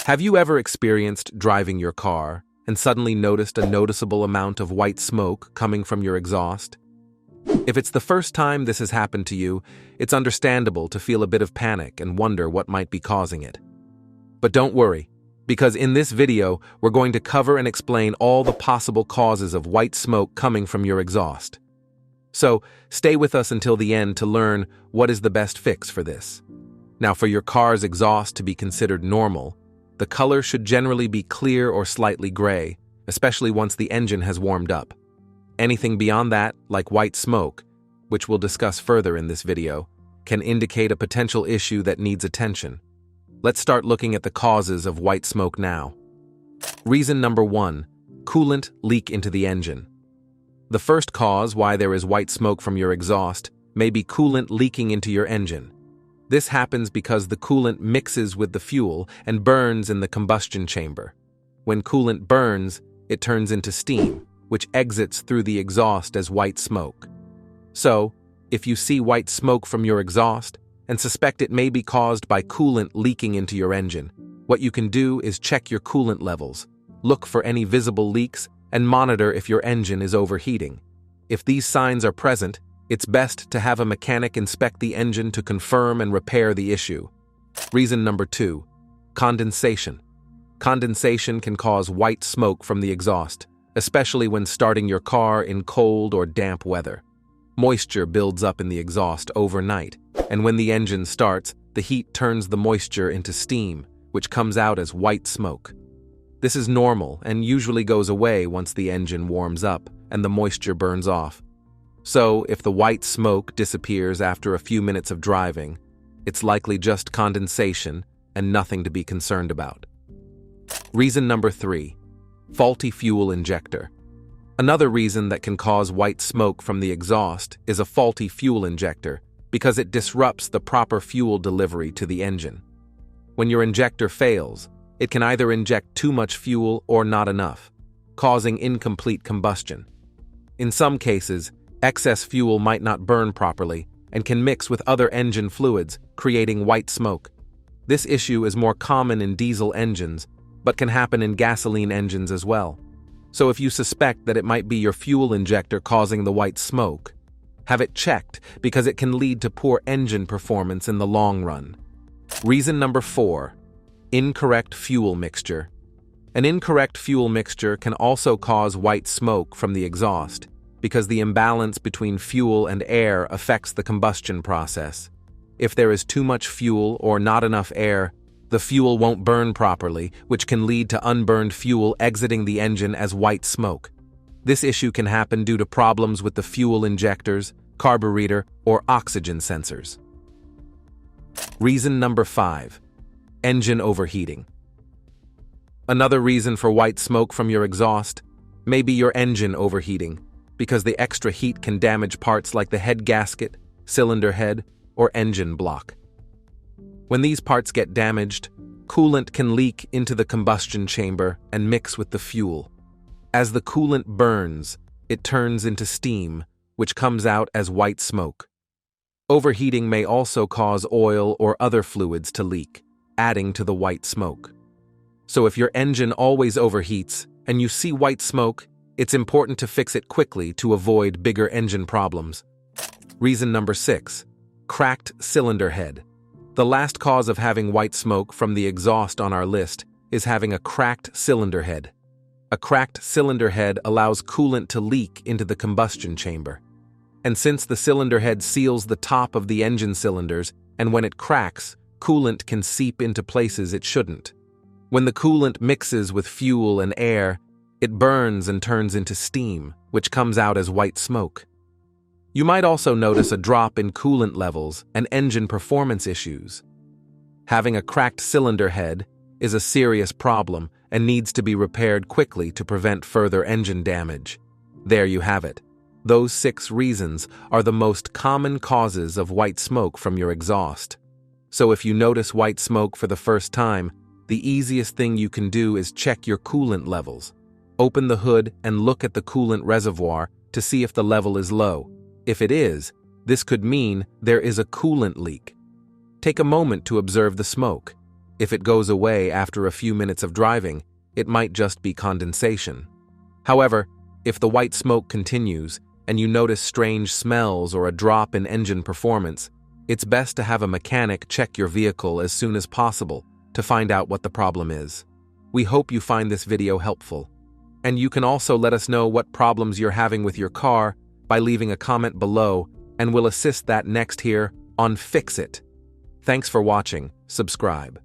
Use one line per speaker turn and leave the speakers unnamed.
Have you ever experienced driving your car and suddenly noticed a noticeable amount of white smoke coming from your exhaust? If it's the first time this has happened to you, it's understandable to feel a bit of panic and wonder what might be causing it. But don't worry, because in this video, we're going to cover and explain all the possible causes of white smoke coming from your exhaust. So, stay with us until the end to learn what is the best fix for this. Now, for your car's exhaust to be considered normal, the color should generally be clear or slightly gray, especially once the engine has warmed up. Anything beyond that, like white smoke, which we'll discuss further in this video, can indicate a potential issue that needs attention. Let's start looking at the causes of white smoke now. Reason number 1, coolant leak into the engine. The first cause why there is white smoke from your exhaust may be coolant leaking into your engine. This happens because the coolant mixes with the fuel and burns in the combustion chamber. When coolant burns, it turns into steam, which exits through the exhaust as white smoke. So, if you see white smoke from your exhaust and suspect it may be caused by coolant leaking into your engine, what you can do is check your coolant levels, look for any visible leaks, and monitor if your engine is overheating. If these signs are present, it's best to have a mechanic inspect the engine to confirm and repair the issue. Reason number 2, condensation. Condensation can cause white smoke from the exhaust, especially when starting your car in cold or damp weather. Moisture builds up in the exhaust overnight, and when the engine starts, the heat turns the moisture into steam, which comes out as white smoke. This is normal and usually goes away once the engine warms up and the moisture burns off. So, if the white smoke disappears after a few minutes of driving, it's likely just condensation and nothing to be concerned about. Reason number 3, faulty fuel injector. Another reason that can cause white smoke from the exhaust is a faulty fuel injector because it disrupts the proper fuel delivery to the engine. When your injector fails, it can either inject too much fuel or not enough, causing incomplete combustion. In some cases, excess fuel might not burn properly and can mix with other engine fluids, creating white smoke. This issue is more common in diesel engines, but can happen in gasoline engines as well. So if you suspect that it might be your fuel injector causing the white smoke, have it checked because it can lead to poor engine performance in the long run. Reason number 4, incorrect fuel mixture. An incorrect fuel mixture can also cause white smoke from the exhaust because the imbalance between fuel and air affects the combustion process. If there is too much fuel or not enough air, the fuel won't burn properly, which can lead to unburned fuel exiting the engine as white smoke. This issue can happen due to problems with the fuel injectors, carburetor, or oxygen sensors. Reason number 5, engine overheating. Another reason for white smoke from your exhaust may be your engine overheating, because the extra heat can damage parts like the head gasket, cylinder head, or engine block. When these parts get damaged, coolant can leak into the combustion chamber and mix with the fuel. As the coolant burns, it turns into steam, which comes out as white smoke. Overheating may also cause oil or other fluids to leak, adding to the white smoke. So if your engine always overheats and you see white smoke, it's important to fix it quickly to avoid bigger engine problems. Reason number 6, cracked cylinder head. The last cause of having white smoke from the exhaust on our list is having a cracked cylinder head. A cracked cylinder head allows coolant to leak into the combustion chamber. And since the cylinder head seals the top of the engine cylinders, and when it cracks, coolant can seep into places it shouldn't. When the coolant mixes with fuel and air, it burns and turns into steam, which comes out as white smoke. You might also notice a drop in coolant levels and engine performance issues. Having a cracked cylinder head is a serious problem and needs to be repaired quickly to prevent further engine damage. There you have it. Those 6 reasons are the most common causes of white smoke from your exhaust. So if you notice white smoke for the first time, the easiest thing you can do is check your coolant levels. Open the hood and look at the coolant reservoir to see if the level is low. If it is, this could mean there is a coolant leak. Take a moment to observe the smoke. If it goes away after a few minutes of driving, it might just be condensation. However, if the white smoke continues and you notice strange smells or a drop in engine performance, it's best to have a mechanic check your vehicle as soon as possible to find out what the problem is. We hope you find this video helpful. And you can also let us know what problems you're having with your car by leaving a comment below, and we'll assist that next here on Fix It. Thanks for watching. Subscribe.